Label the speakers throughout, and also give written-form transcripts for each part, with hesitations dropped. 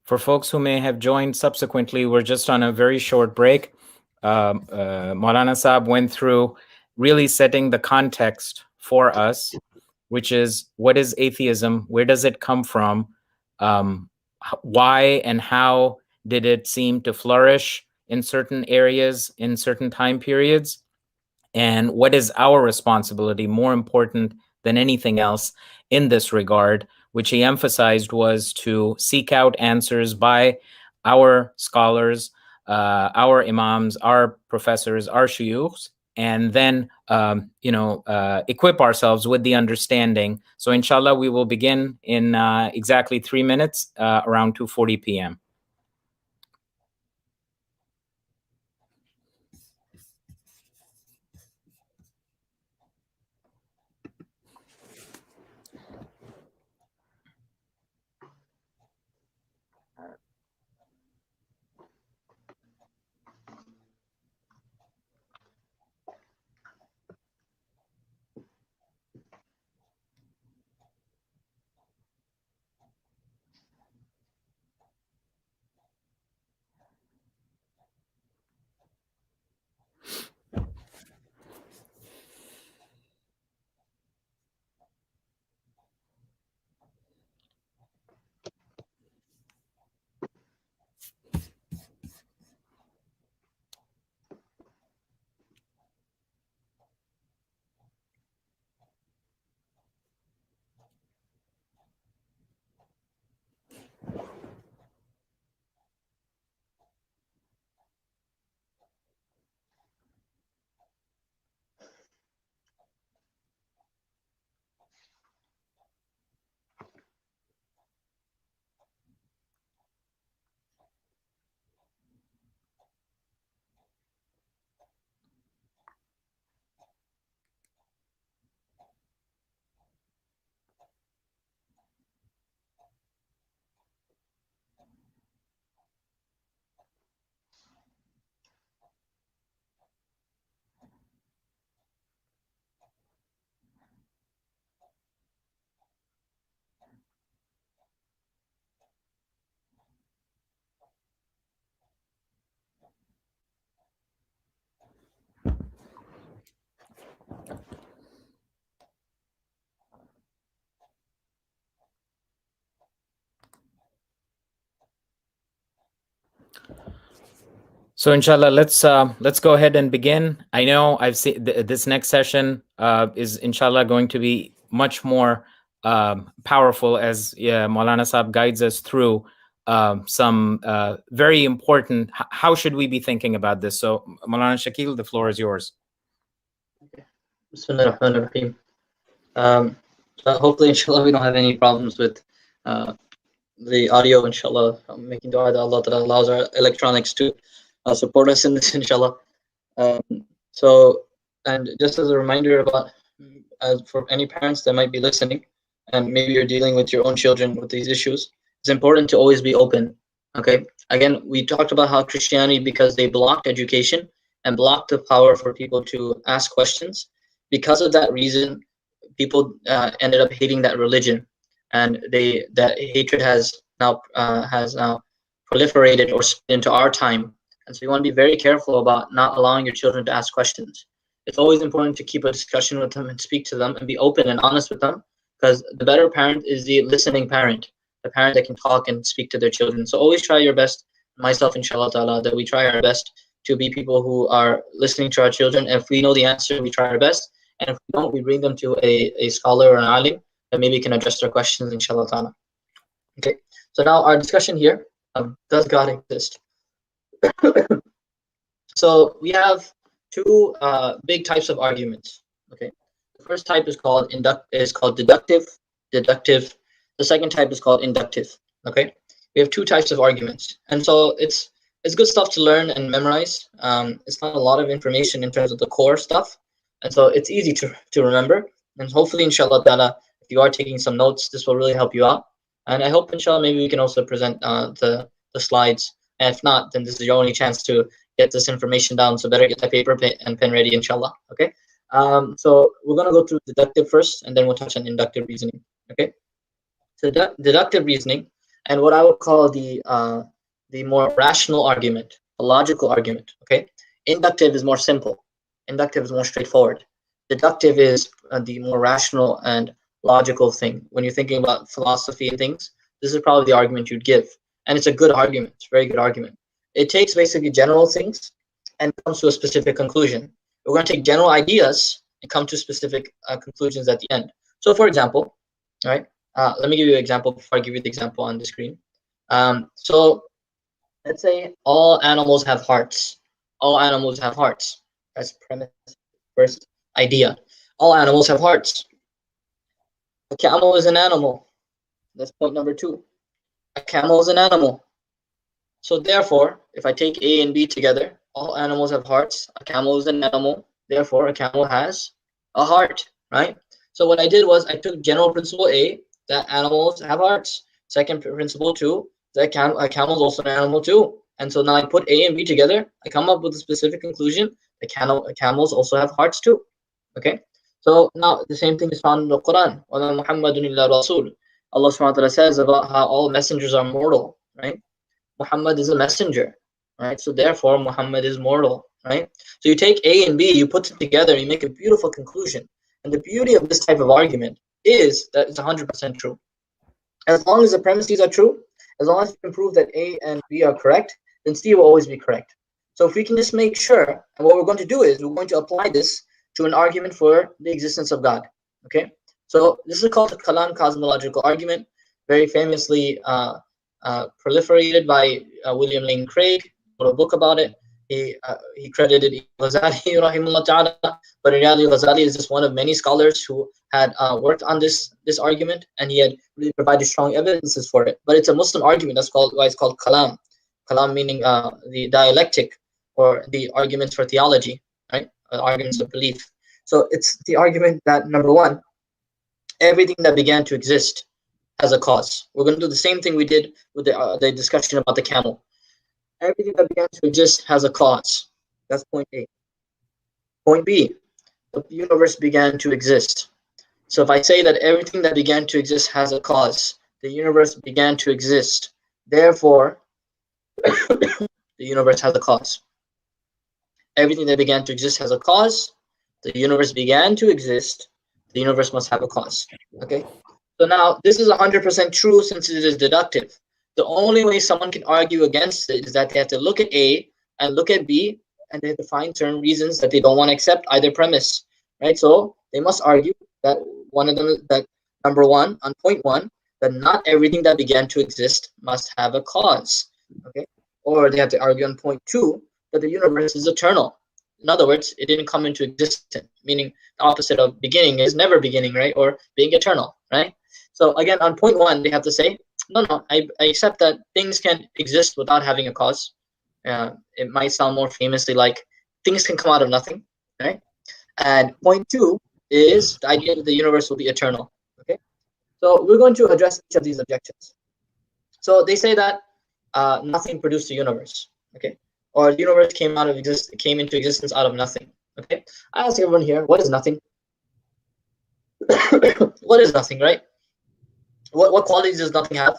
Speaker 1: For folks who may have joined subsequently, we're just on a very short break. Mawlana Saab went through really setting the context for us, which is, what is atheism? Where does it come from? Why and how did it seem to flourish in certain areas, in certain time periods? And what is our responsibility, more important than anything else in this regard, which he emphasized was to seek out answers by our scholars, our imams, our professors, our shuyukhs, and then equip ourselves with the understanding. So inshallah, we will begin in exactly 3 minutes, around 2:40 p.m. So inshallah, let's go ahead and begin. I know I've seen this next session is inshallah going to be much more powerful as Maulana Saab guides us through some very important. How should we be thinking about this? So Maulana Shakeel, the floor is yours.
Speaker 2: Bismillah ar-Rahman ar-Rahim. Hopefully, inshallah, we don't have any problems with the audio. Inshallah, I'm making dua that Allah that allows our electronics to support us in this, inshallah. And just as a reminder about, for any parents that might be listening, and maybe you're dealing with your own children with these issues, it's important to always be open. Okay. Again, we talked about how Christianity, because they blocked education and blocked the power for people to ask questions, because of that reason, people ended up hating that religion, and that hatred has now proliferated or spread into our time. And so you want to be very careful about not allowing your children to ask questions. It's always important to keep a discussion with them and speak to them and be open and honest with them, because the better parent is the listening parent, the parent that can talk and speak to their children. So always try your best, myself inshallah ta'ala, that we try our best to be people who are listening to our children. And if we know the answer, we try our best. And if we don't, we bring them to a scholar or an alim that maybe can address their questions, inshallah ta'ala. Okay, so now our discussion here, does God exist? So we have two big types of arguments. Okay, the first type is called deductive. The second type is called inductive. Okay, we have two types of arguments, and so it's good stuff to learn and memorize. It's not a lot of information in terms of the core stuff, and so it's easy to remember. And hopefully, inshallah ta'ala, if you are taking some notes, this will really help you out. And I hope, inshallah, maybe we can also present the slides. And if not, then this is your only chance to get this information down. So better get that paper and pen ready, inshallah. Okay. So we're gonna go through deductive first, and then we'll touch on inductive reasoning. Okay. So deductive reasoning, and what I would call the more rational argument, the logical argument. Okay, inductive is more simple. Inductive is more straightforward. Deductive is the more rational and logical thing. When you're thinking about philosophy and things, this is probably the argument you'd give, and it's a good argument. It's a very good argument. It takes basically general things and comes to a specific conclusion. We're going to take general ideas and come to specific conclusions at the end. So, for example, right? Let me give you an example before I give you the example on the screen. So let's say all animals have hearts. All animals have hearts. That's premise, first idea. All animals have hearts. A camel is an animal. That's point number 2. A camel is an animal. So therefore, if I take A and B together, all animals have hearts. A camel is an animal. Therefore, a camel has a heart, right? So what I did was I took general principle A, that animals have hearts. Second principle 2, that a camel is also an animal too. And so now I put A and B together. I come up with a specific conclusion. Camels also have hearts too. Okay. So now the same thing is found in the Quran. وَمَا مُحَمَّدٌ إِلَّا رَسُولٌ. Allah subhanahu wa ta'ala says about how all messengers are mortal, right? Muhammad is a messenger, right? So therefore Muhammad is mortal, right? So you take A and B, you put it together, you make a beautiful conclusion. And the beauty of this type of argument is that it's 100% true. As long as the premises are true, as long as you can prove that A and B are correct, then C will always be correct. So if we can just make sure, and what we're going to do is we're going to apply this to an argument for the existence of God. Okay, so this is called the Kalam cosmological argument, very famously proliferated by William Lane Craig. Wrote a book about it. He credited Ghazali, rahimahullah ta'ala, but in reality, Ghazali is just one of many scholars who had worked on this argument, and he had really provided strong evidences for it. But it's a Muslim argument. That's why it's called Kalam. Kalam meaning the dialectic, or the arguments for theology, right? Arguments of belief. So it's the argument that, number one, everything that began to exist has a cause. We're going to do the same thing we did with the discussion about the camel. Everything that began to exist has a cause. That's point A. Point B, the universe began to exist. So if I say that everything that began to exist has a cause, the universe began to exist, therefore, the universe has a cause. Everything that began to exist has a cause. The universe began to exist. The universe must have a cause. Okay? So now, this is 100% true since it is deductive. The only way someone can argue against it is that they have to look at A and look at B, and they have to find certain reasons that they don't want to accept either premise, right? So they must argue that one of them, that number one, on point 1, that not everything that began to exist must have a cause, okay? Or they have to argue on point 2 that the universe is eternal. In other words, it didn't come into existence, meaning the opposite of beginning is never beginning, right? Or being eternal, right? So again, on point 1, they have to say, no, I accept that things can exist without having a cause. It might sound more famously like things can come out of nothing, right? And point 2 is the idea that the universe will be eternal, okay? So we're going to address each of these objections. So they say that nothing produced the universe, okay? Or the universe came into existence out of nothing, okay? I ask everyone here, what is nothing? What is nothing, right? What qualities does nothing have?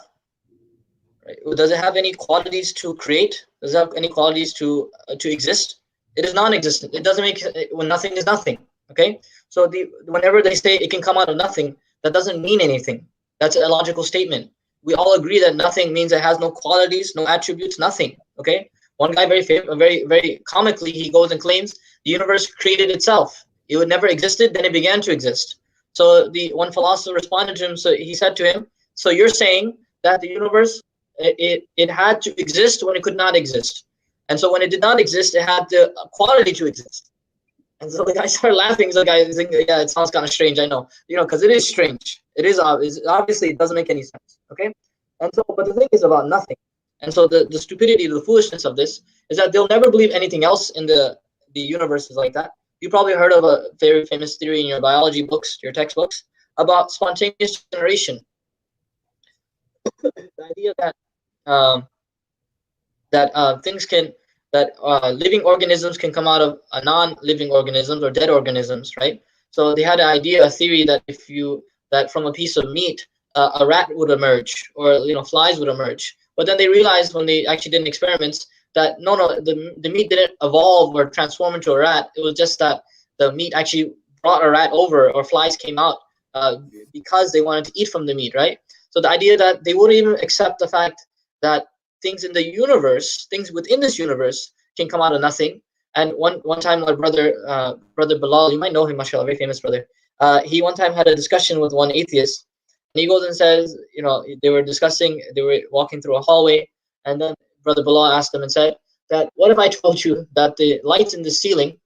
Speaker 2: Right? Does it have any qualities to create? Does it have any qualities to exist? It is non-existent. It doesn't make, when nothing is nothing. Okay. So whenever they say it can come out of nothing, that doesn't mean anything. That's a logical statement. We all agree that nothing means it has no qualities, no attributes, nothing. Okay. One guy very comically, he goes and claims the universe created itself. It would never existed, then it began to exist. So the one philosopher responded to him. So he said to him, so you're saying that the universe, it had to exist when it could not exist. And so when it did not exist, it had the quality to exist. And so the guy started laughing. So the guy is thinking, yeah, it sounds kind of strange. I know, because it is strange. It is obviously, it doesn't make any sense. Okay. And so, but the thing is about nothing. And so the stupidity, the foolishness of this is that they'll never believe anything else in the universe is like that. You probably heard of a very famous theory in your biology books, your textbooks, about spontaneous generation. The idea that living organisms can come out of non-living organisms or dead organisms, right? So they had an idea, a theory that that from a piece of meat, a rat would emerge, or flies would emerge. But then they realized when they actually did experiments that no, the meat didn't evolve or transform into a rat. It was just that the meat actually brought a rat over, or flies came out because they wanted to eat from the meat, right? So the idea that they wouldn't even accept the fact that things in the universe, things within this universe, can come out of nothing. And one time, my brother Bilal, you might know him, mashallah, very famous brother. He one time had a discussion with one atheist, and he goes and says, they were discussing, they were walking through a hallway, and then brother Bilal asked him and said that, what if I told you that the lights in the ceiling,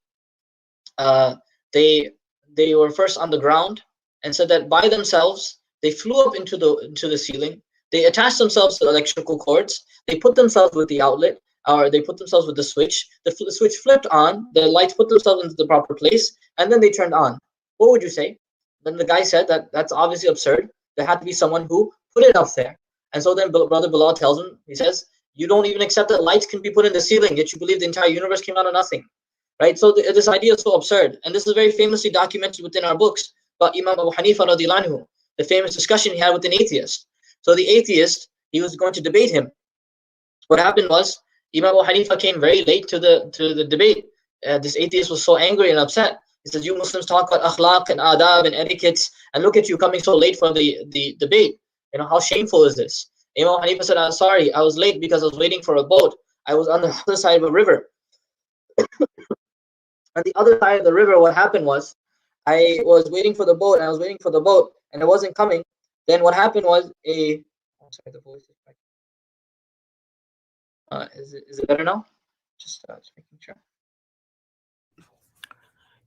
Speaker 2: uh, they were first on the ground, and said that by themselves they flew up into the ceiling, they attached themselves to electrical cords, they put themselves with the outlet, or they put themselves with the switch. The switch flipped on, the lights put themselves into the proper place, and then they turned on. What would you say? Then the guy said that that's obviously absurd. There had to be someone who put it up there. And so then brother Bilal tells him, he says, you don't even accept that lights can be put in the ceiling, yet you believe the entire universe came out of nothing. Right? So this idea is so absurd. And this is very famously documented within our books about Imam Abu Hanifa radiallahu anhu, the famous discussion he had with an atheist. So the atheist, he was going to debate him. What happened was, Imam Abu Hanifa came very late to the debate. This atheist was so angry and upset. He says, you Muslims talk about akhlaq and adab and etiquettes, and look at you coming so late for the debate. How shameful is this? Imam Hanifa said, I'm sorry, I was late because I was waiting for a boat. I was on the other side of a river. On the other side of the river, what happened was, I was waiting for the boat, and I was waiting for the boat, and it wasn't coming. Then what happened was I'm sorry, the voice is back. Is it better now? Just making sure.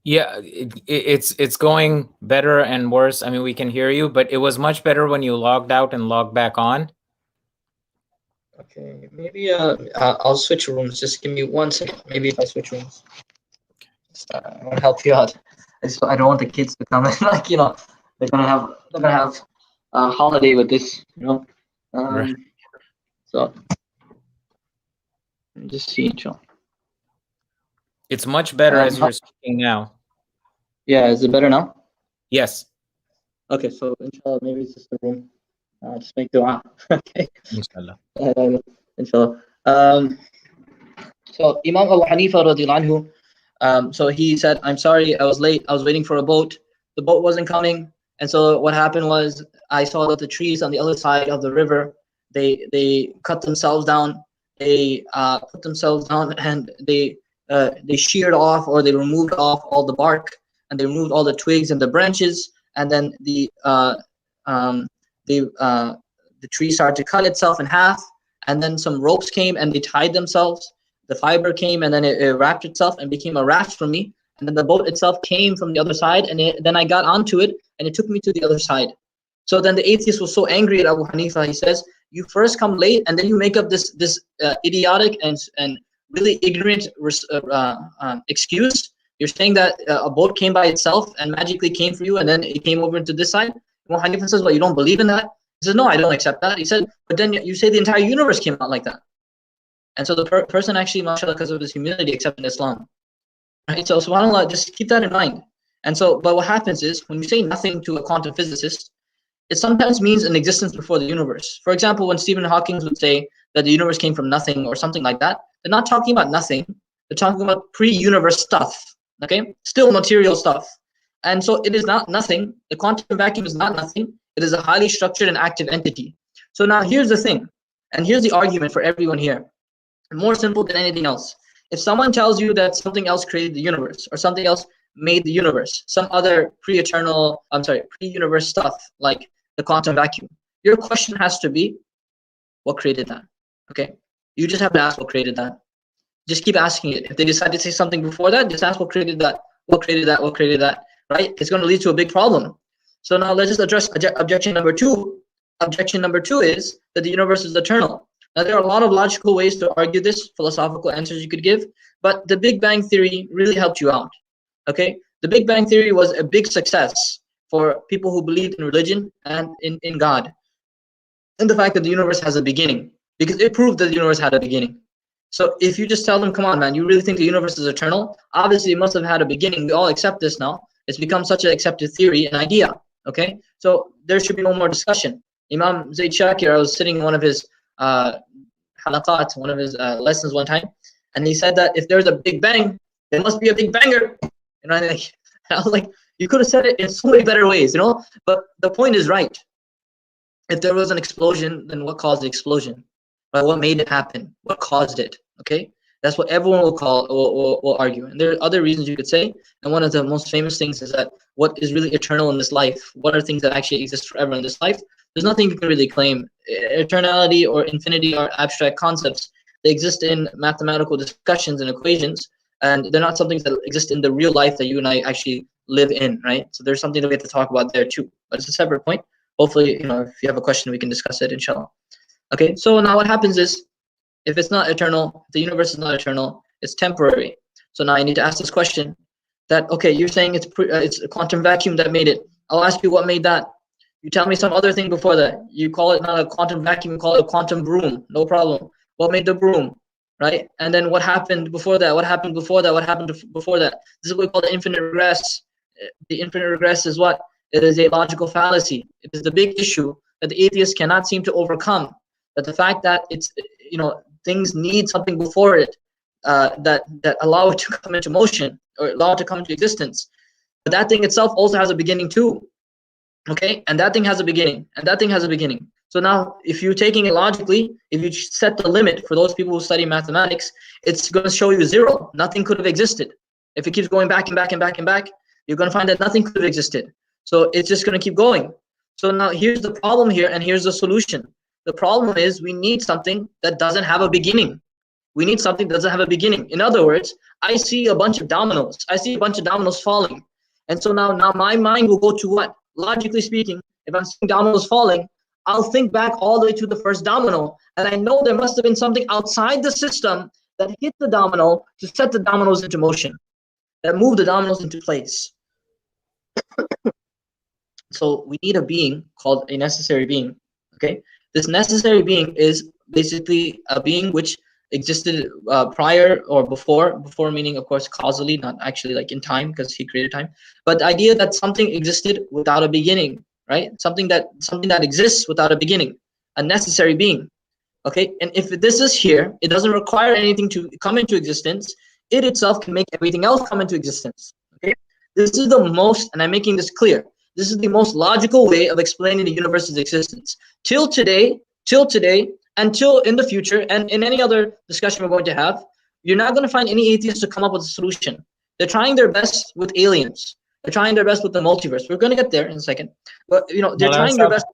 Speaker 1: Yeah, it's going better and worse. I mean, we can hear you, but it was much better when you logged out and logged back on.
Speaker 2: Okay, maybe I'll switch rooms. Just give me 1 second. Maybe if I switch rooms, I want to help you out. I don't want the kids to come and they're gonna have a holiday with this.
Speaker 1: Right.
Speaker 2: So let me just see, Joe.
Speaker 1: It's much better as you're speaking now.
Speaker 2: Yeah, is it better now?
Speaker 1: Yes.
Speaker 2: Okay, so inshallah, maybe it's just the room. Just make dua. Okay.
Speaker 1: Inshallah.
Speaker 2: Inshallah. So Imam Abu Hanifa radiallahu anhu, so he said, I'm sorry, I was late. I was waiting for a boat. The boat wasn't coming. And so what happened was, I saw that the trees on the other side of the river, they cut themselves down. They put themselves down, and they sheared off, or they removed off all the bark, and they removed all the twigs and the branches, and then the tree started to cut itself in half, and then some ropes came and they tied themselves. The fiber came, and then it wrapped itself and became a raft for me. And then the boat itself came from the other side, and then I got onto it, and it took me to the other side. So then the atheist was so angry at Abu Hanifa. He says, you first come late, and then you make up this idiotic and really ignorant excuse. You're saying that a boat came by itself and magically came for you, and then it came over into this side. Abu Hanifa says, well, you don't believe in that? He says, no, I don't accept that. He said, but then you say the entire universe came out like that. And so the person actually, mashallah, because of his humility, accepted Islam. Right? So subhanAllah, just keep that in mind. And so, but what happens is, when you say nothing to a quantum physicist, it sometimes means an existence before the universe. For example, when Stephen Hawking would say that the universe came from nothing or something like that, they're not talking about nothing. They're talking about pre-universe stuff, okay? Still material stuff. And so it is not nothing. The quantum vacuum is not nothing. It is a highly structured and active entity. So now here's the thing, and here's the argument for everyone here. More simple than anything else. If someone tells you that something else created the universe, or something else made the universe, some other pre-universe stuff like the quantum vacuum, your question has to be, what created that? Okay, you just have to ask what created that. Just keep asking it. If they decide to say something before that, just ask what created that, what created that, what created that, right? It's going to lead to a big problem. So now let's just address objection number two. Objection number two is that the universe is eternal. Now there are a lot of logical ways to argue this, philosophical answers you could give, but the Big Bang Theory really helped you out. Okay, the Big Bang Theory was a big success for people who believed in religion and in God, and the fact that the universe has a beginning, because it proved that the universe had a beginning. So if you just tell them, come on, man, you really think the universe is eternal? Obviously, it must have had a beginning. We all accept this now. It's become such an accepted theory, an idea. Okay, so there should be no more discussion. Imam Zayd Shakir, I was sitting in one of his halaqat, one of his lessons one time, and he said that if there's a big bang, there must be a big banger. You know, and I was like, you could have said it in so many better ways, you know. But the point is right. If there was an explosion, then what caused the explosion? Right? What made it happen? What caused it? Okay, that's what everyone will argue. And there are other reasons you could say. And one of the most famous things is that what is really eternal in this life? What are things that actually exist forever in this life? There's nothing you can really claim. Eternality or infinity are abstract concepts. They exist in mathematical discussions and equations, and they're not something that exist in the real life that you and I actually live in, right? So there's something that we have to talk about there too. But it's a separate point. Hopefully, you know, if you have a question, we can discuss it, inshallah. Okay, so now what happens is, if it's not eternal, the universe is not eternal, it's temporary. So now I need to ask this question that, okay, you're saying it's a quantum vacuum that made it. I'll ask you what made that. You tell me some other thing before that. You call it not a quantum vacuum, you call it a quantum broom. No problem. What made the broom, right? And then what happened before that? What happened before that? What happened before that? This is what we call the infinite regress. The infinite regress is what? It is a logical fallacy. It is the big issue that the atheists cannot seem to overcome. But the fact that it's, you know, things need something before it that allow it to come into motion or allow it to come into existence. But that thing itself also has a beginning too. Okay, and that thing has a beginning, and that thing has a beginning. So now, if you're taking it logically, if you set the limit for those people who study mathematics, it's going to show you zero. Nothing could have existed. If it keeps going back and back and back and back, you're going to find that nothing could have existed. So it's just going to keep going. So now here's the problem here, and here's the solution. The problem is we need something that doesn't have a beginning. We need something that doesn't have a beginning. In other words, I see a bunch of dominoes. I see a bunch of dominoes falling. And so now my mind will go to what? Logically speaking, if I'm seeing dominoes falling, I'll think back all the way to the first domino. And I know there must have been something outside the system that hit the domino to set the dominoes into motion, that moved the dominoes into place. So we need a being called a necessary being. Okay, this necessary being is basically a being which existed prior or before meaning, of course, causally, not actually like in time, because he created time, but the idea that something existed without a beginning, right? Something that exists without a beginning, a necessary being. Okay, and if this is here, it doesn't require anything to come into existence. It itself can make everything else come into existence. Okay, this is the most, and I'm making this clear, this is the most logical way of explaining the universe's existence. Till today, until in the future, and in any other discussion we're going to have, you're not going to find any atheists to come up with a solution. They're trying their best with aliens. They're trying their best with the multiverse. We're going to get there in a second. But, you know, they're trying their best.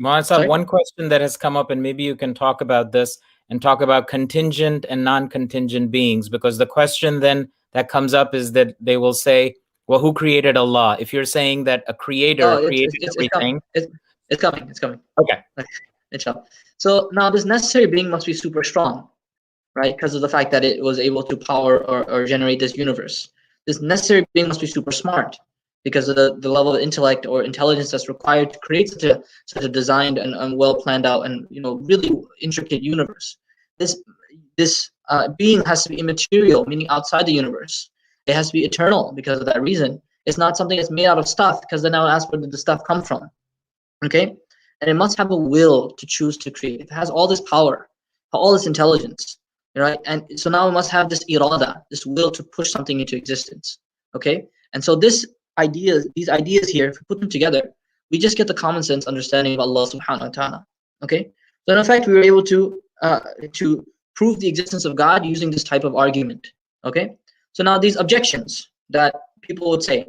Speaker 1: Mawlana, one question that has come up, and maybe you can talk about this and talk about contingent and non-contingent beings, because the question then that comes up is that they will say, well, who created Allah? If you're saying that a creator created everything.
Speaker 2: It's coming.
Speaker 1: Okay.
Speaker 2: Inshallah. So now this necessary being must be super strong, right? Because of the fact that it was able to power or generate this universe. This necessary being must be super smart because of the level of intellect or intelligence that's required to create such a designed and well planned out and, you know, really intricate universe. This being has to be immaterial, meaning outside the universe. It has to be eternal because of that reason. It's not something that's made out of stuff, because then I would ask, where did the stuff come from? Okay, and it must have a will to choose to create. It has all this power, all this intelligence, right? And so now it must have this irada, this will to push something into existence. Okay, and so these ideas here, if we put them together, we just get the common sense understanding of Allah subhanahu wa ta'ala. Okay, so in effect, we were able to prove the existence of God using this type of argument. Okay, so now these objections that people would say,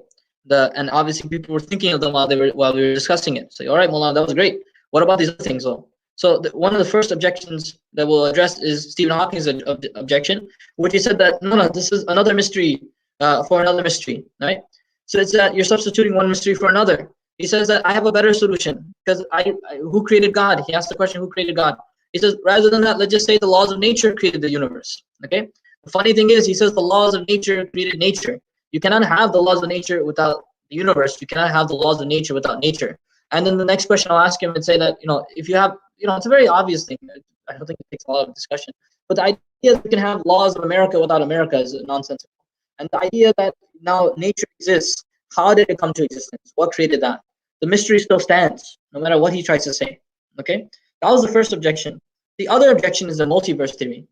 Speaker 2: and obviously people were thinking of them while we were discussing it. So, all right, Mawlana, that was great. What about these other things though? So one of the first objections that we'll address is Stephen Hawking's objection, which he said that no, this is another mystery for another mystery, right? So it's that you're substituting one mystery for another. He says that I have a better solution, because who created God? He asked the question, who created God? He says, rather than that, let's just say the laws of nature created the universe. Okay. The funny thing is, he says the laws of nature created nature. You cannot have the laws of nature without the universe. You cannot have the laws of nature without nature. And then the next question I'll ask him and say that, you know, if you have, you know, it's a very obvious thing. I don't think it takes a lot of discussion. But the idea that you can have laws of America without America is nonsensical. And the idea that now nature exists, how did it come to existence? What created that? The mystery still stands, no matter what he tries to say. Okay, that was the first objection. The other objection is the multiverse theory.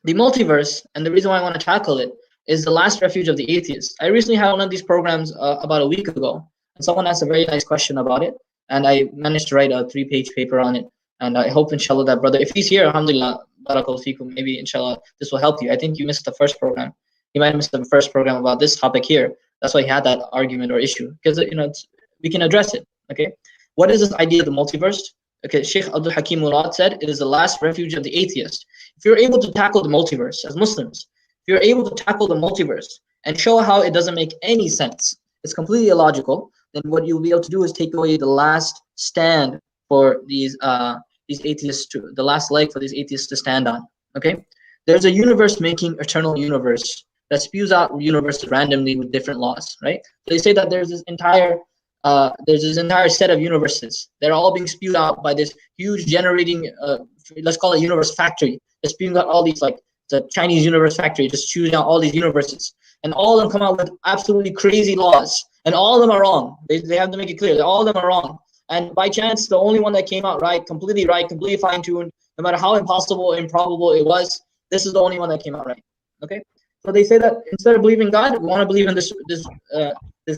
Speaker 2: The multiverse, and the reason why I want to tackle it, is the last refuge of the atheists. I recently had one of these programs about a week ago, and someone asked a very nice question about it, and I managed to write a 3-page paper on it. And I hope, inshallah, that brother, if he's here, alhamdulillah, barakallahu feekum, maybe, inshallah, this will help you. I think you missed the first program. You might have missed the first program about this topic here. That's why he had that argument or issue, because we can address it. Okay, what is this idea of the multiverse? Okay, Sheikh Abdul Hakim Murad said it is the last refuge of the atheist. If you're able to tackle the multiverse as Muslims, if you're able to tackle the multiverse and show how it doesn't make any sense, it's completely illogical, then what you'll be able to do is take away the last stand for these atheists to, the last leg for these atheists to stand on. Okay, there's a universe making eternal universe that spews out universes randomly with different laws, right? So they say that there's this entire set of universes that are all being spewed out by this huge generating, let's call it universe factory. It's spewing out all these, like the Chinese universe factory, just choosing out all these universes, and all of them come out with absolutely crazy laws, and all of them are wrong. They have to make it clear that all of them are wrong. And by chance, the only one that came out right, completely fine-tuned, no matter how impossible or improbable it was, this is the only one that came out right. Okay, so they say that instead of believing God, we want to believe in this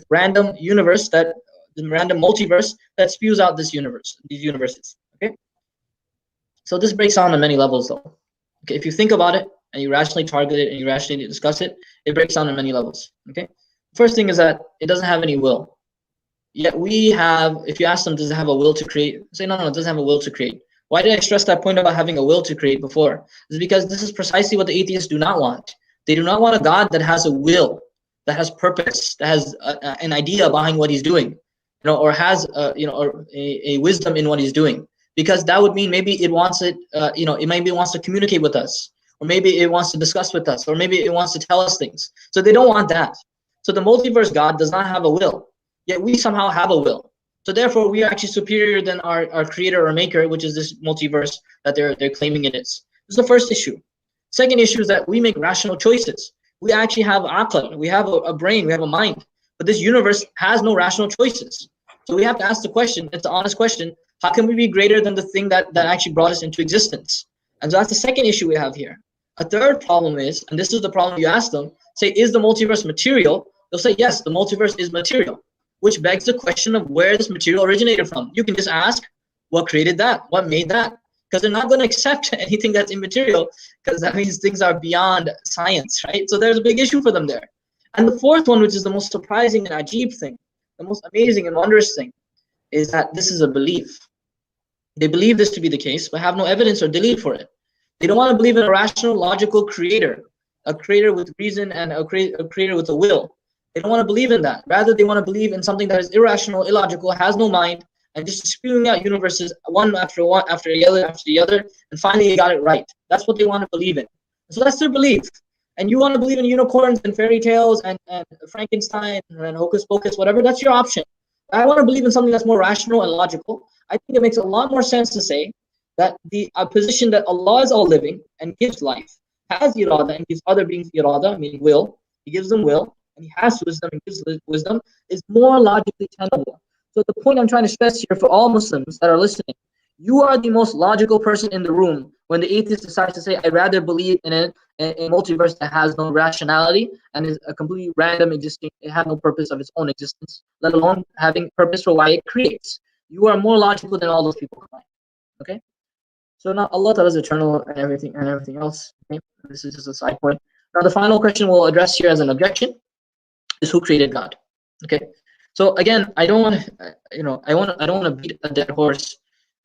Speaker 2: random universe, that the random multiverse that spews out these universes. Okay, so this breaks down on many levels, though. Okay, if you think about it and you rationally target it and you rationally discuss it, it breaks down on many levels. Okay, first thing is that it doesn't have any will. Yet we have, if you ask them, does it have a will to create? Say, no, it doesn't have a will to create. Why did I stress that point about having a will to create before? It's because this is precisely what the atheists do not want. They do not want a God that has a will, that has purpose, that has an idea behind what he's doing, or has a wisdom in what he's doing. Because that would mean maybe it wants it, it maybe wants to communicate with us, or maybe it wants to discuss with us, or maybe it wants to tell us things. So they don't want that. So the multiverse God does not have a will, yet we somehow have a will. So therefore, we are actually superior than our creator or maker, which is this multiverse that they're claiming it is. This is the first issue. Second issue is that we make rational choices. We actually have aql, we have a brain, we have a mind, but this universe has no rational choices. So we have to ask the question, it's an honest question, how can we be greater than the thing that actually brought us into existence? And so that's the second issue we have here. A third problem is, and this is the problem you ask them, say, is the multiverse material? They'll say, yes, the multiverse is material, which begs the question of where this material originated from. You can just ask, what created that? What made that? Because they're not going to accept anything that's immaterial, because that means things are beyond science, right? So there's a big issue for them there. And the fourth one, which is the most surprising and ajib thing, the most amazing and wondrous thing, is that this is a belief. They believe this to be the case, but have no evidence or delil for it. They don't want to believe in a rational, logical creator, a creator with reason and a creator with a will. They don't want to believe in that. Rather, they want to believe in something that is irrational, illogical, has no mind, and just spewing out universes one after the other, and finally they got it right. That's what they want to believe in. So that's their belief. And you want to believe in unicorns and fairy tales and Frankenstein and hocus pocus, whatever, that's your option. I want to believe in something that's more rational and logical. I think it makes a lot more sense to say that the position that Allah is all living and gives life, has irada and gives other beings irada, meaning will, he gives them will, and he has wisdom and gives wisdom, is more logically tenable. So the point I'm trying to stress here for all Muslims that are listening, you are the most logical person in the room when the atheist decides to say, I'd rather believe in a multiverse that has no rationality and is a completely random existing, it has no purpose of its own existence, let alone having purpose for why it creates. You are more logical than all those people combined. Okay? So now Allah Ta'ala is eternal and everything else. Okay? This is just a side point. Now the final question we'll address here as an objection is who created God? Okay. So again, I don't want to beat a dead horse.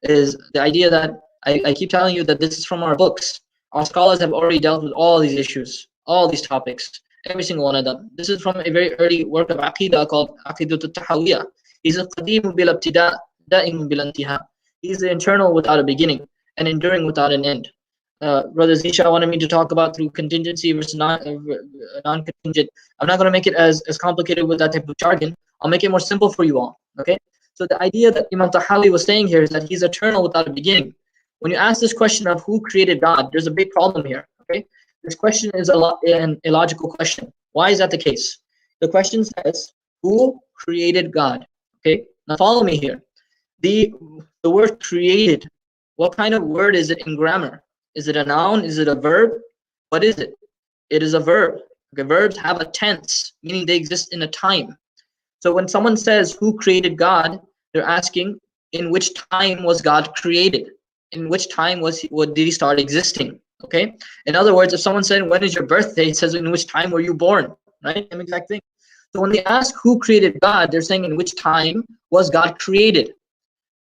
Speaker 2: Is the idea that I keep telling you that this is from our books. Our scholars have already dealt with all these issues, all these topics, every single one of them. This is from a very early work of Aqidah called Aqidat al-Tahawiyah. He's a qadim bil ibtida, da'im bil intiha. He's the eternal without a beginning and enduring without an end. Brother Zisha wanted me to talk about through contingency versus non-contingent. I'm not going to make it as complicated with that type of jargon. I'll make it more simple for you all. Okay. So the idea that Imam Tahawi was saying here is that he's eternal without a beginning. When you ask this question of who created God, there's a big problem here. Okay. This question is an illogical question. Why is that the case? The question says, who created God? Okay. Now follow me here. The word created, what kind of word is it in grammar? Is it a noun? Is it a verb? What is it? It is a verb. Okay, verbs have a tense, meaning they exist in a time. So when someone says, who created God? They're asking, in which time was God created? In which time what did he start existing? Okay. In other words, if someone said, when is your birthday? It says, in which time were you born? Right? Same exact thing. So when they ask who created God, they're saying, in which time was God created?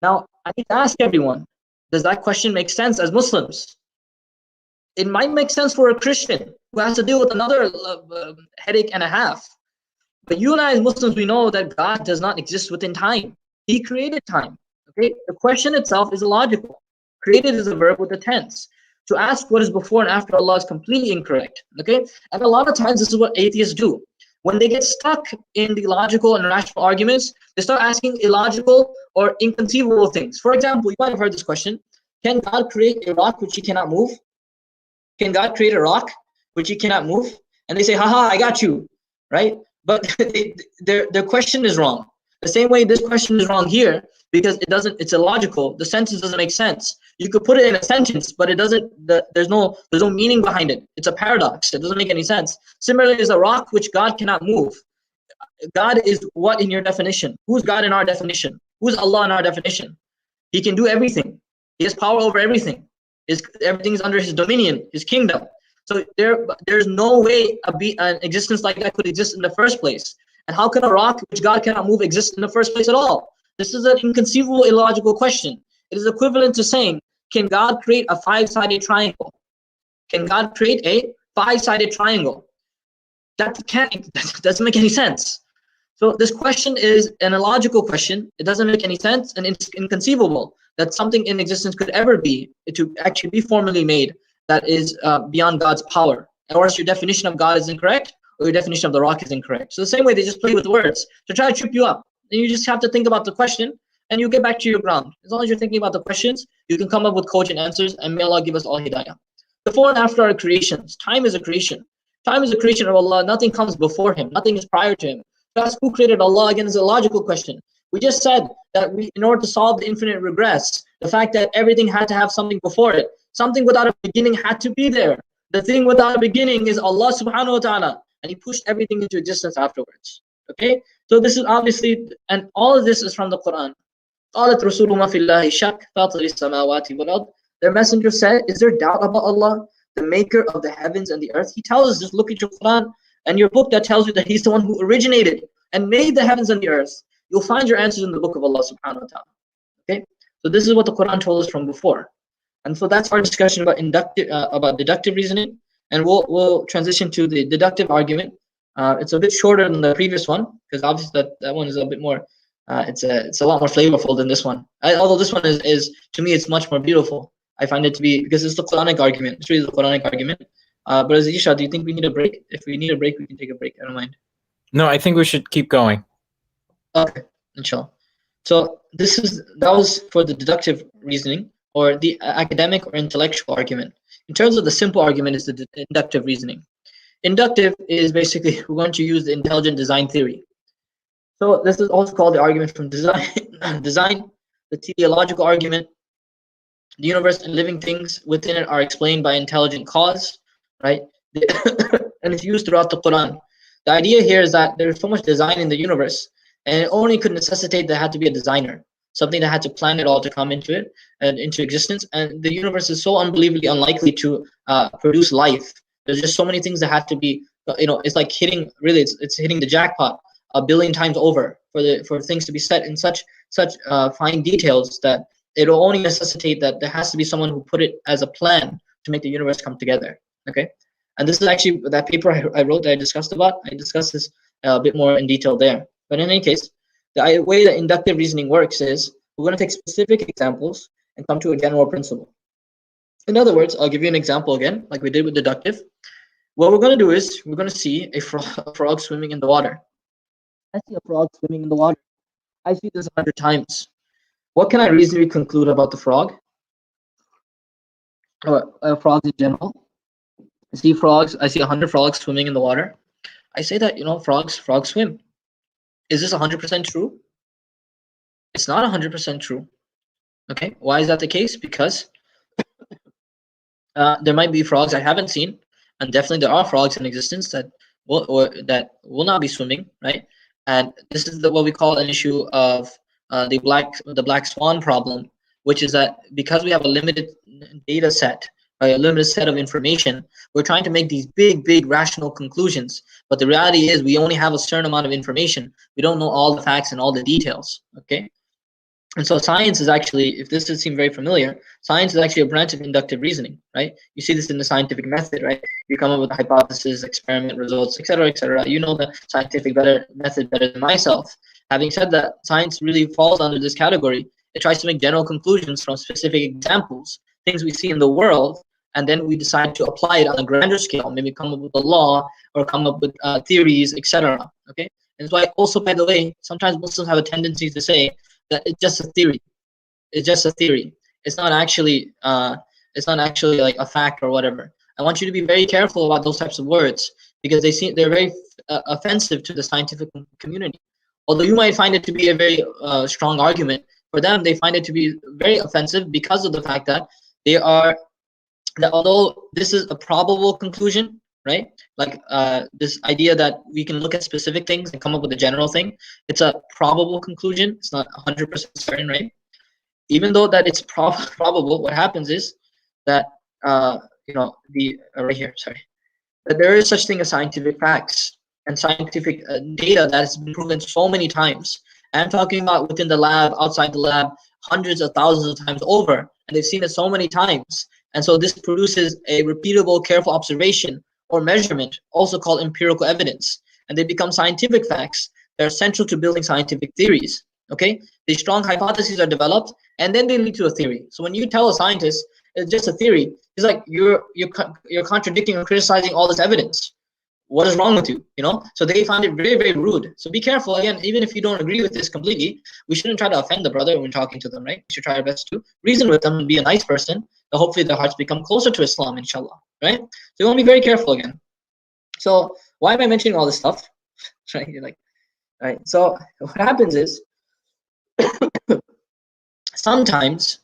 Speaker 2: Now, I need to ask everyone, does that question make sense as Muslims? It might make sense for a Christian who has to deal with another headache and a half. But you and I as Muslims, we know that God does not exist within time. He created time. Okay. The question itself is illogical. Created is a verb with a tense. To ask what is before and after Allah is completely incorrect. Okay. And a lot of times this is what atheists do. When they get stuck in the logical and rational arguments, they start asking illogical or inconceivable things. For example, you might have heard this question: can God create a rock which he cannot move? Can God create a rock which he cannot move? And they say, haha, I got you, right? But their question is wrong. The same way this question is wrong here, because it's illogical. The sentence doesn't make sense. You could put it in a sentence, but it doesn't, there's no meaning behind it. It's a paradox. It doesn't make any sense. Similarly, is a rock which God cannot move. God is what in your definition? Who's God in our definition? Who's Allah in our definition? He can do everything. He has power over everything. Everything is under his dominion, his kingdom. So there's no way an existence like that could exist in the first place. And how can a rock which God cannot move exist in the first place at all? This is an inconceivable, illogical question. It is equivalent to saying, can God create a five-sided triangle? Can God create a five-sided triangle? That doesn't make any sense. So this question is an illogical question. It doesn't make any sense, and it's inconceivable that something in existence could ever be, to actually be formally made, that is beyond God's power. Or else your definition of God is incorrect, or your definition of the rock is incorrect. So the same way they just play with words to try to trip you up. And you just have to think about the question, and you get back to your ground. As long as you're thinking about the questions, you can come up with cogent answers, and may Allah give us all hidayah. Before and after our creations, time is a creation. Time is a creation of Allah. Nothing comes before him. Nothing is prior to him. To ask who created Allah, again, is a logical question. We just said that in order to solve the infinite regress, the fact that everything had to have something before it, something without a beginning had to be there. The thing without a beginning is Allah subhanahu wa ta'ala, and he pushed everything into existence afterwards. Okay? So this is obviously, and all of this is from the Quran. قالت رسولهما في الله شك فاطر السماوات والأرض. Their messenger said, is there doubt about Allah, the maker of the heavens and the earth? He tells us, just look at your Quran and your book that tells you that he's the one who originated and made the heavens and the earth. You'll find your answers in the book of Allah subhanahu wa ta'ala. Okay? So this is what the Quran told us from before. And so that's our discussion about deductive reasoning. And we'll transition to the deductive argument. It's a bit shorter than the previous one, because obviously that one is a bit more, it's a lot more flavorful than this one. Although this one is, to me, it's much more beautiful. I find it to be, because it's the Quranic argument. It's really the Quranic argument. But as Isha, do you think we need a break? If we need a break, we can take a break. I don't mind.
Speaker 1: No, I think we should keep going.
Speaker 2: Okay, inshallah. So that was for the deductive reasoning, or the academic or intellectual argument. In terms of the simple argument is the inductive reasoning. Inductive is basically, we're going to use the intelligent design theory. So this is also called the argument from design, the teleological argument. The universe and living things within it are explained by intelligent cause, right? And it's used throughout the Quran. The idea here is that there's so much design in the universe, and it only could necessitate there had to be a designer, something that had to plan it all to come into it and into existence. And the universe is so unbelievably unlikely to produce life. There's just so many things that have to be, it's like hitting, really, it's hitting the jackpot a billion times over for things to be set in such fine details that it'll only necessitate that there has to be someone who put it as a plan to make the universe come together. Okay, and this is actually that paper I wrote that I discussed about. I discussed this a bit more in detail there. But in any case, the way that inductive reasoning works is we're going to take specific examples and come to a general principle. In other words, I'll give you an example again, like we did with deductive. What we're going to do is we're going to see a frog swimming in the water. I see a frog swimming in the water. I see this 100 times. What can I reasonably conclude about the frog? Or frogs in general? I see frogs. I see 100 frogs swimming in the water. I say that, frogs swim. Is this 100% true? It's not 100% true. Okay, why is that the case? Because there might be frogs I haven't seen, and definitely there are frogs in existence that will not be swimming, right? And this is what we call an issue of the black swan problem, which is that because we have a limited data set, right, a limited set of information, we're trying to make these big rational conclusions. But the reality is we only have a certain amount of information. We don't know all the facts and all the details. Okay. And so science is actually, if this does seem very familiar, science is actually a branch of inductive reasoning, right? You see this in the scientific method, right? You come up with a hypothesis, experiment results, etc., etc. You know the scientific method better than myself. Having said that, science really falls under this category. It tries to make general conclusions from specific examples, things we see in the world, and then we decide to apply it on a grander scale, maybe come up with a law or come up with theories, etc. Okay? And that's why also, by the way, sometimes Muslims have a tendency to say that it's just a theory. It's just a theory. It's not actually like a fact or whatever. I want you to be very careful about those types of words because they're very offensive to the scientific community. Although you might find it to be a very strong argument, for them they find it to be very offensive because of the fact that although this is a probable conclusion, right? Like this idea that we can look at specific things and come up with a general thing. It's a probable conclusion. It's not 100% certain, right? Even though that it's probable, what happens is that right here, sorry, that there is such thing as scientific facts and scientific data that has been proven so many times. And I'm talking about within the lab, outside the lab, hundreds of thousands of times over, and they've seen it so many times. And so this produces a repeatable, careful observation or measurement, also called empirical evidence. And they become scientific facts that are central to building scientific theories. Okay? These strong hypotheses are developed, and then they lead to a theory. So when you tell a scientist it's just a theory, it's like you're contradicting or criticizing all this evidence. What is wrong with you? You know? So they find it very rude. So be careful. Again, even if you don't agree with this completely, we shouldn't try to offend the brother when talking to them, right? We should try our best to reason with them and be a nice person. So hopefully their hearts become closer to Islam, inshallah, right? So you want to be very careful again. So why am I mentioning all this stuff? Right? You're like, right. So what happens is sometimes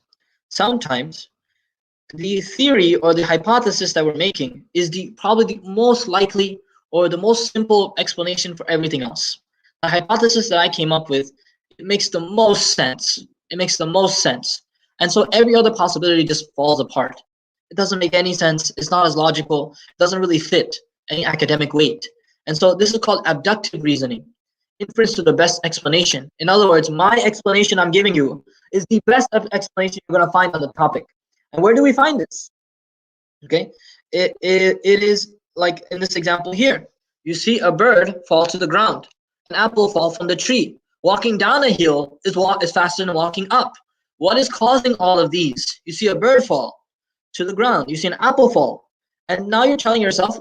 Speaker 2: the theory or the hypothesis that we're making is probably the most likely or the most simple explanation for everything else. The hypothesis that I came up with, it makes the most sense. It makes the most sense. And so every other possibility just falls apart. It doesn't make any sense. It's not as logical. It doesn't really fit any academic weight. And so this is called abductive reasoning. Inference to the best explanation. In other words, my explanation I'm giving you is the best explanation you're going to find on the topic. And where do we find this? Okay, it is like in this example here. You see a bird fall to the ground, an apple fall from the tree. Walking down a hill is faster than walking up. What is causing all of these? You see a bird fall to the ground. You see an apple fall, and now you're telling yourself,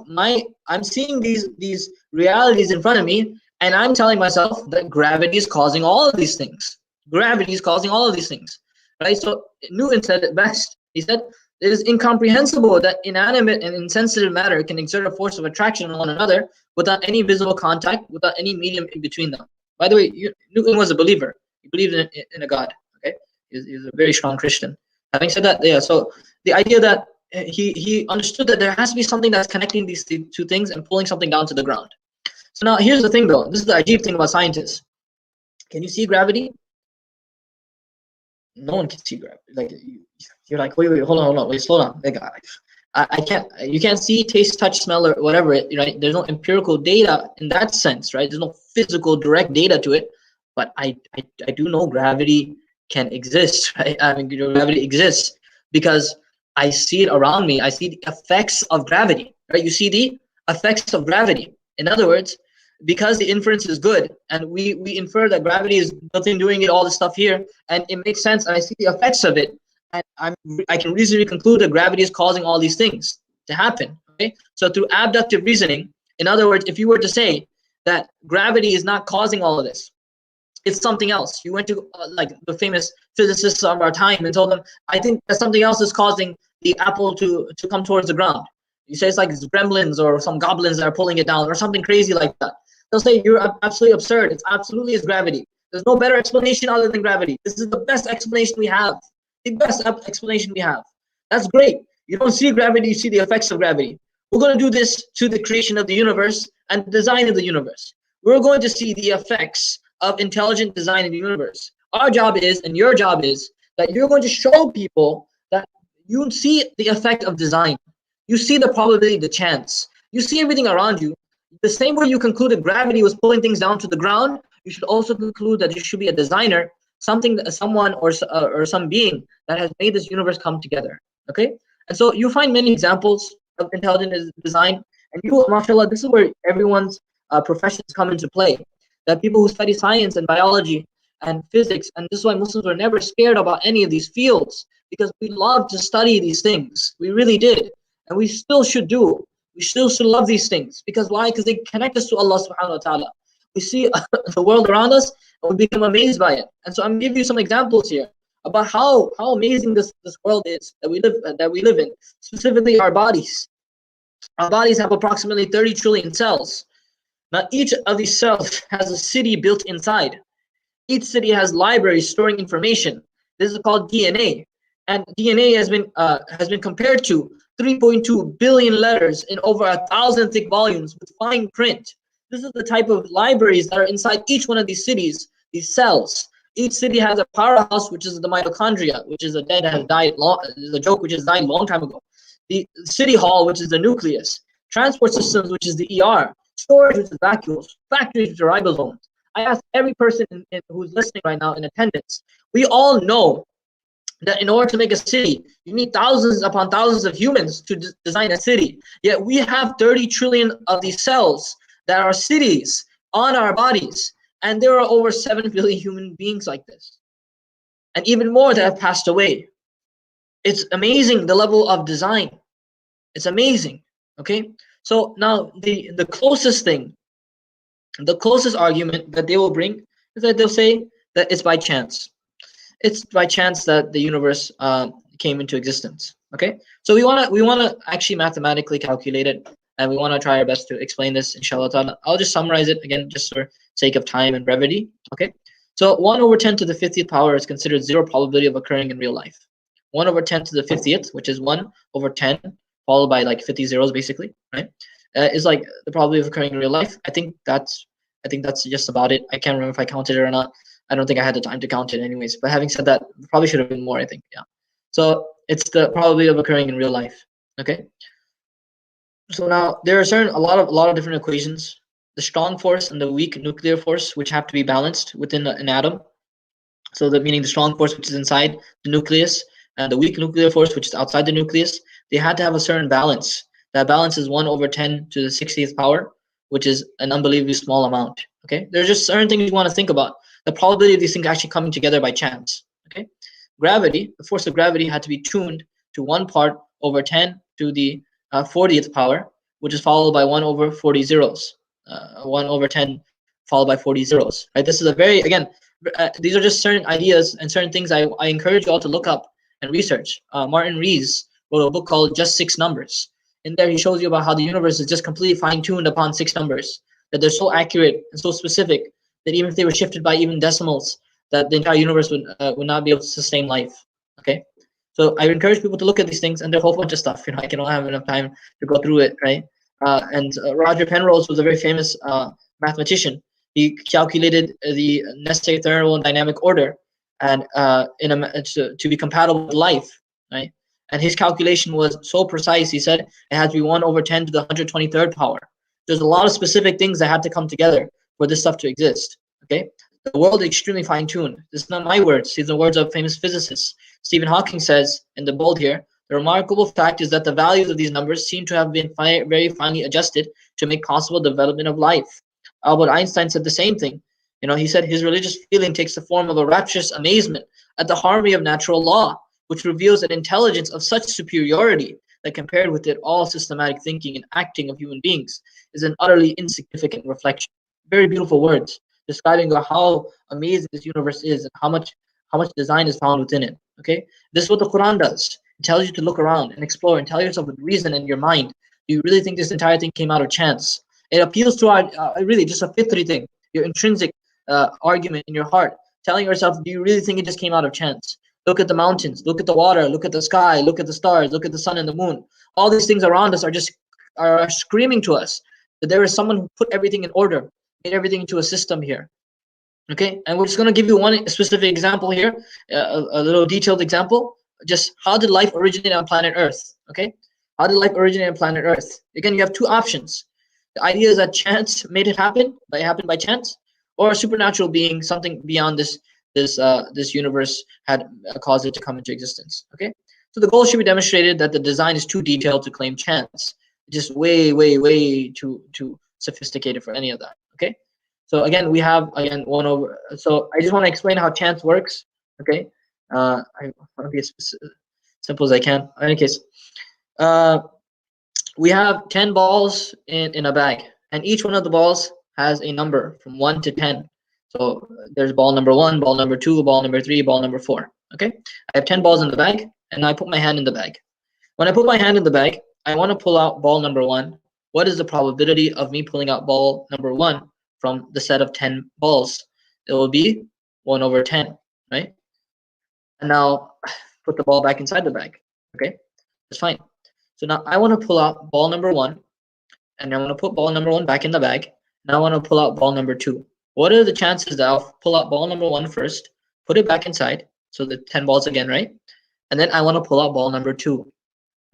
Speaker 2: I'm seeing these realities in front of me, and I'm telling myself that gravity is causing all of these things. Gravity is causing all of these things, right? So Newton said it best. He said, it is incomprehensible that inanimate and insensitive matter can exert a force of attraction on one another without any visible contact, without any medium in between them. By the way, Newton was a believer. He believed in a God. Okay, he's a very strong Christian. Having said that, yeah. So the idea that he understood that there has to be something that's connecting these two things and pulling something down to the ground. So now here's the thing, though. This is the ajib thing about scientists. Can you see gravity? No one can see gravity. Like you're like, wait, hold on, wait, slow down. Like I can't. You can't see, taste, touch, smell, or whatever. Right? There's no empirical data in that sense, right? There's no physical, direct data to it. But I do know gravity can exist, right? I mean, gravity exists because I see it around me. I see the effects of gravity, right? You see the effects of gravity. In other words, because the inference is good, and we infer that gravity is nothing doing it, all this stuff here, and it makes sense, and I see the effects of it, and I can reasonably conclude that gravity is causing all these things to happen. Okay, so through abductive reasoning, in other words, if you were to say that gravity is not causing all of this, it's something else. You went to like the famous physicists of our time and told them, I think that something else is causing the apple to come towards the ground. You say it's like gremlins or some goblins that are pulling it down or something crazy like that. They'll say you're absolutely absurd. It's absolutely is gravity. There's no better explanation other than gravity. This is the best explanation we have. The best explanation we have. That's great. You don't see gravity, you see the effects of gravity. We're going to do this to the creation of the universe and the design of the universe. We're going to see the effects of intelligent design in the universe. Our job is, and your job is, that you're going to show people that you see the effect of design. You see the probability, the chance. You see everything around you. The same way you concluded gravity was pulling things down to the ground, you should also conclude that you should be a designer, someone or some being that has made this universe come together. Okay? And so you find many examples of intelligent design, and you, mashallah, this is where everyone's professions come into play. That people who study science and biology and physics, and this is why Muslims were never scared about any of these fields, because we love to study these things. We really did, and we still should do. We still should love these things. Because why? Because they connect us to Allah subhanahu wa ta'ala. We see the world around us and we become amazed by it. And so I'm giving you some examples here about how amazing this world is that we live in, specifically our bodies. Our bodies have approximately 30 trillion cells. Now each of these cells has a city built inside. Each city has libraries storing information. This is called DNA. And DNA has been compared to 3.2 billion letters in over 1,000 thick volumes with fine print. This is the type of libraries that are inside each one of these cities, these cells. Each city has a powerhouse, which is the mitochondria, which is a dead has died long, is a joke which has died a long time ago. The city hall, which is the nucleus. Transport systems, which is the ER. Storage, which is vacuoles. Factories, which are ribosomes. I ask every person who's listening right now in attendance. We all know that in order to make a city, you need thousands upon thousands of humans to design a city. Yet we have 30 trillion of these cells that are cities on our bodies. And there are over 7 billion human beings like this. And even more that have passed away. It's amazing the level of design. It's amazing. Okay? So now the closest thing, the closest argument that they will bring is that they'll say that it's by chance. It's by chance that the universe came into existence. Okay, so we wanna actually mathematically calculate it, and we want to try our best to explain this, inshallah ta'ala. I'll just summarize it again, just for sake of time and brevity. Okay, so 1 over 10 to the 50th power is considered zero probability of occurring in real life. 1 over 10 to the 50th, which is 1 over 10 followed by like 50 zeros, basically, right? Is like the probability of occurring in real life. I think that's just about it. I can't remember if I counted it or not. I don't think I had the time to count it anyways. But having said that, probably should have been more, I think. Yeah. So it's the probability of occurring in real life. Okay. So now there are a lot of different equations. The strong force and the weak nuclear force, which have to be balanced within an atom. So that meaning the strong force which is inside the nucleus and the weak nuclear force which is outside the nucleus, they had to have a certain balance. That balance is 1 over 10 to the 60th power, which is an unbelievably small amount. Okay. There's just certain things you want to think about. The probability of these things actually coming together by chance. Okay, gravity, the force of gravity had to be tuned to 1 part over 10 to the 40th power, which is followed by 1 over 40 zeros. 1 over 10 followed by 40 zeros. Right? This is a very, again, these are just certain ideas and certain things I encourage you all to look up and research. Martin Rees wrote a book called Just 6 Numbers. In there, he shows you about how the universe is just completely fine-tuned upon 6 numbers, that they're so accurate and so specific that even if they were shifted by even decimals, that the entire universe would not be able to sustain life. Okay, so I encourage people to look at these things, and there's a whole bunch of stuff. You know, I don't have enough time to go through it, right? And Roger Penrose was a very famous mathematician. He calculated the necessary thermodynamic order and to be compatible with life, right? And his calculation was so precise. He said it had to be 1 over 10 to the 123rd power. There's a lot of specific things that had to come together for this stuff to exist. Okay, the world is extremely fine-tuned. This is not my words. These are the words of famous physicists. Stephen Hawking says in the bold here, the remarkable fact is that the values of these numbers seem to have been very finely adjusted to make possible development of life. Albert Einstein said the same thing. You know, he said his religious feeling takes the form of a rapturous amazement at the harmony of natural law, which reveals an intelligence of such superiority that compared with it all systematic thinking and acting of human beings is an utterly insignificant reflection. Very beautiful words describing how amazing this universe is and how much design is found within it. Okay, this is what the Quran does. It tells you to look around and explore and tell yourself with reason in your mind, do you really think this entire thing came out of chance? It appeals to our really just a fitri thing, your intrinsic argument in your heart, telling yourself, do you really think it just came out of chance? Look at the mountains, look at the water, look at the sky, look at the stars, look at the sun and the moon. All these things around us are screaming to us that there is someone who put everything in order, made everything into a system here. Okay, and we're just going to give you one specific example here, a little detailed example. Just how did life originate on planet Earth? Okay, how did life originate on planet Earth? Again, you have two options. The idea is that chance made it happen, but it happened by chance, or a supernatural being, something beyond this universe, had caused it to come into existence. Okay, so the goal should be demonstrated that the design is too detailed to claim chance. Just way too sophisticated for any of that. Okay. So again, we have again 1 over. So I just want to explain how chance works. Okay, I want to be as simple as I can. In any case, we have 10 balls in a bag, and each one of the balls has a number from 1 to 10. So there's ball number 1, ball number 2, ball number 3, ball number 4. Okay, I have 10 balls in the bag, and I put my hand in the bag. When I put my hand in the bag, I want to pull out ball number 1. What is the probability of me pulling out ball number 1 from the set of 10 balls? It will be 1 over 10, right? And now put the ball back inside the bag. Okay, that's fine. So now I want to pull out ball number 1, and I want to put ball number 1 back in the bag. Now I want to pull out ball number 2. What are the chances that I'll pull out ball number 1 first, put it back inside, so the 10 balls again, right? And then I want to pull out ball number 2.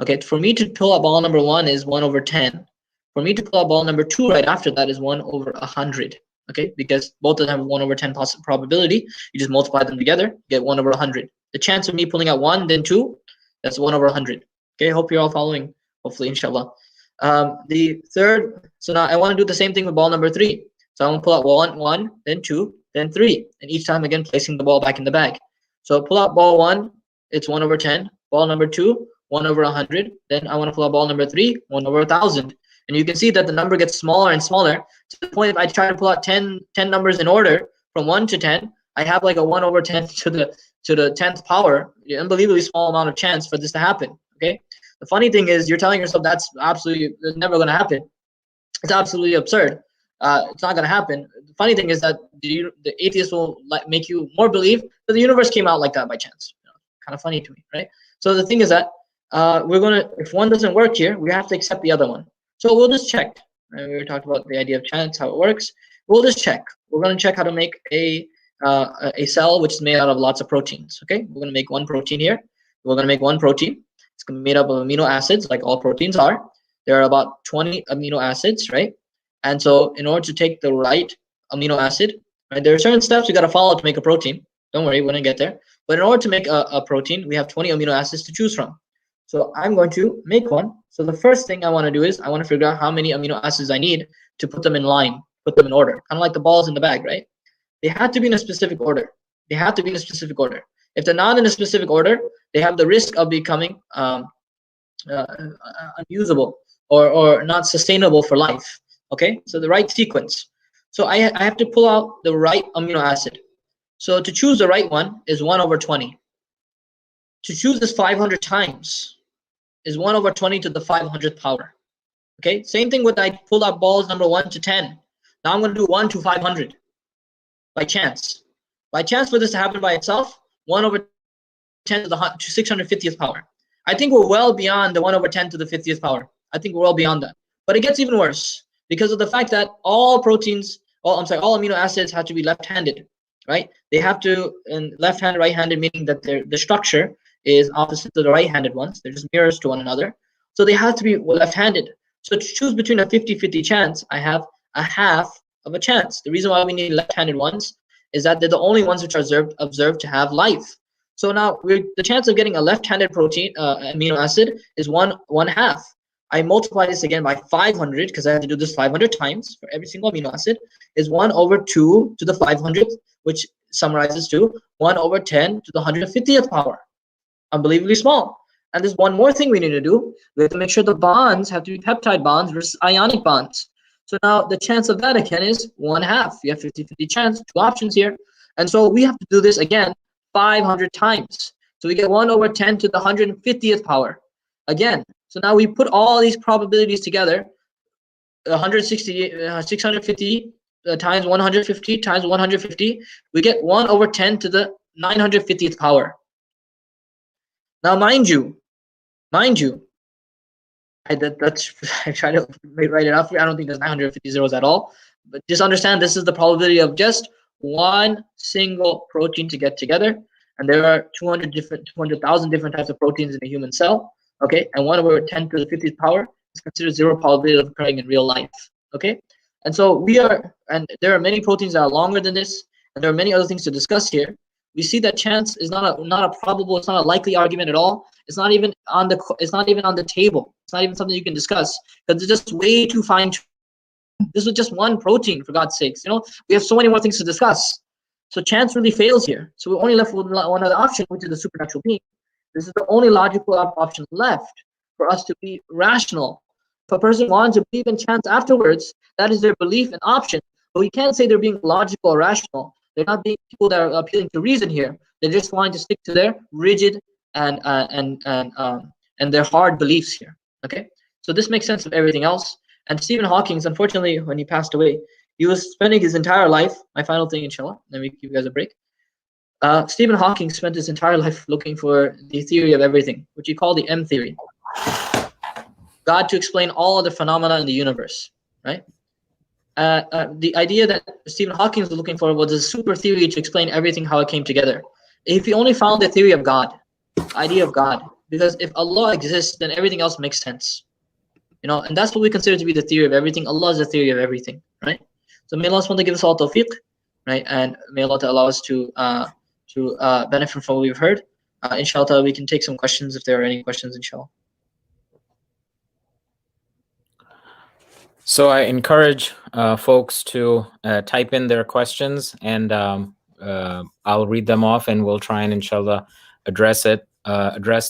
Speaker 2: Okay, for me to pull out ball number 1 is 1 over 10. For me to pull out ball number 2 right after that is 1 over 100. Okay, because both of them have 1 over 10 probability. You just multiply them together, get 1 over 100. The chance of me pulling out 1, then 2, that's 1 over 100. Okay, hope you're all following, hopefully, inshallah. The third, so now I want to do the same thing with ball number 3. So I'm going to pull out 1, then 2, then 3. And each time, again, placing the ball back in the bag. So pull out ball 1, it's 1 over 10. Ball number 2, 1 over 100. Then I want to pull out ball number 3, 1 over 1,000. And you can see that the number gets smaller and smaller to the point if I try to pull out 10 numbers in order from 1 to 10, I have like a 1 over 10 to the 10th power, unbelievably small amount of chance for this to happen. Okay. The funny thing is you're telling yourself that's never going to happen. It's absolutely absurd. It's not going to happen. The funny thing is that the atheist will make you more believe that the universe came out like that by chance. Kind of funny to me, right? So the thing is that if one doesn't work here, we have to accept the other one. So we'll just check. Right? We were talking about the idea of chance, how it works. We'll just check. We're going to check how to make a cell which is made out of lots of proteins. Okay, we're going to make one protein here. We're going to make one protein. It's going to be made up of amino acids, like all proteins are. There are about 20 amino acids, right? And so in order to take the right amino acid, right, there are certain steps you got to follow to make a protein. Don't worry, we're going to get there. But in order to make a protein, we have 20 amino acids to choose from. So I'm going to make one. So the first thing I want to do is I want to figure out how many amino acids I need to put them in line, put them in order, kind of like the balls in the bag, right? They have to be in a specific order. They have to be in a specific order. If they're not in a specific order, they have the risk of becoming unusable or not sustainable for life. Okay, so the right sequence. So I have to pull out the right amino acid. So to choose the right one is 1 over 20. To choose this 500 times is 1 over 20 to the 500th power. Okay, same thing with I pull out balls number 1 to 10. Now I'm going to do 1 to 500 by chance. By chance for this to happen by itself, 1 over 10 to the 650th power. I think we're well beyond the 1 over 10 to the 50th power. I think we're well beyond that. But it gets even worse because of the fact that all amino acids have to be left-handed, right? They have to, and left-handed, right-handed, meaning that the structure is opposite to the right-handed ones. They're just mirrors to one another. So they have to be left-handed. So to choose between a 50-50 chance, I have a half of a chance. The reason why we need left-handed ones is that they're the only ones which are observed to have life. So now the chance of getting a left-handed protein amino acid is one half. I multiply this again by 500 because I have to do this 500 times for every single amino acid is 1 over 2 to the 500th, which summarizes to 1 over 10 to the 150th power. Unbelievably small. And there's one more thing we need to do. We have to make sure the bonds have to be peptide bonds versus ionic bonds. So now the chance of that again is 1/2. You have 50-50 chance, 2 options here. And so we have to do this again 500 times. So we get 1 over 10 to the 150th power. Again, so now we put all these probabilities together, 650 times 150 times 150, we get 1 over 10 to the 950th power. Now, mind you, that's I try to write it out for you. I don't think there's 950 zeros at all, but just understand this is the probability of just one single protein to get together, and there are 200,000 different types of proteins in a human cell. Okay, and 1 over 10 to the 50th power is considered zero probability of occurring in real life. Okay, and so and there are many proteins that are longer than this, and there are many other things to discuss here. We see that chance is not a probable, it's not a likely argument at all. It's not even on the table. It's not even something you can discuss because it's just way too fine. This was just one protein, for God's sakes. We have so many more things to discuss. So chance really fails here. So we're only left with one other option, which is the supernatural being. This is the only logical option left for us to be rational. If a person wants to believe in chance afterwards, that is their belief and option. But we can't say they're being logical or rational. They're not being people that are appealing to reason here. They're just wanting to stick to their rigid and their hard beliefs here. Okay, so this makes sense of everything else. And Stephen Hawking, unfortunately, when he passed away, he was spending his entire life. My final thing, inshallah, then we give you guys a break. Stephen Hawking spent his entire life looking for the theory of everything, which he called the M theory. God to explain all other phenomena in the universe, right? The idea that Stephen Hawking was looking for was a super theory to explain everything, how it came together. If he only found the theory of God, idea of God, because if Allah exists, then everything else makes sense. And that's what we consider to be the theory of everything. Allah is the theory of everything, right? So may Allah SWT give us all tawfiq, right? And may Allah allow us to benefit from what we've heard. Inshallah, we can take some questions if there are any questions, inshallah.
Speaker 1: So I encourage folks to type in their questions, and I'll read them off, and we'll try and inshallah address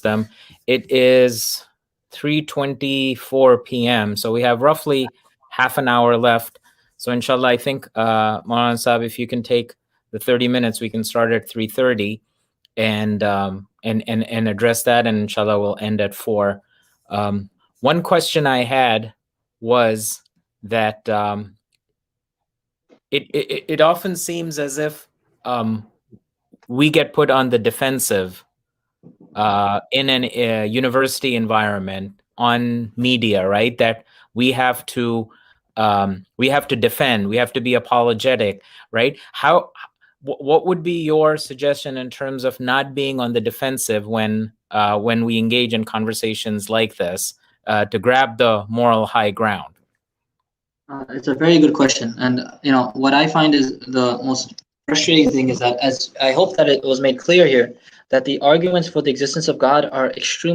Speaker 1: them. It is 3:24 p.m. so we have roughly half an hour left. So inshallah, I think Mawlana Sahib, if you can take the 30 minutes, we can start at 3:30 and address that, and inshallah we'll end at 4. One question I had was that it often seems as if we get put on the defensive in a university environment, on media, right? That we have to defend, we have to be apologetic, right? What would be your suggestion in terms of not being on the defensive when we engage in conversations like this, to grab the moral high ground?
Speaker 2: It's a very good question, and what I find is the most frustrating thing is that, as I hope that it was made clear here, that the arguments for the existence of God are extremely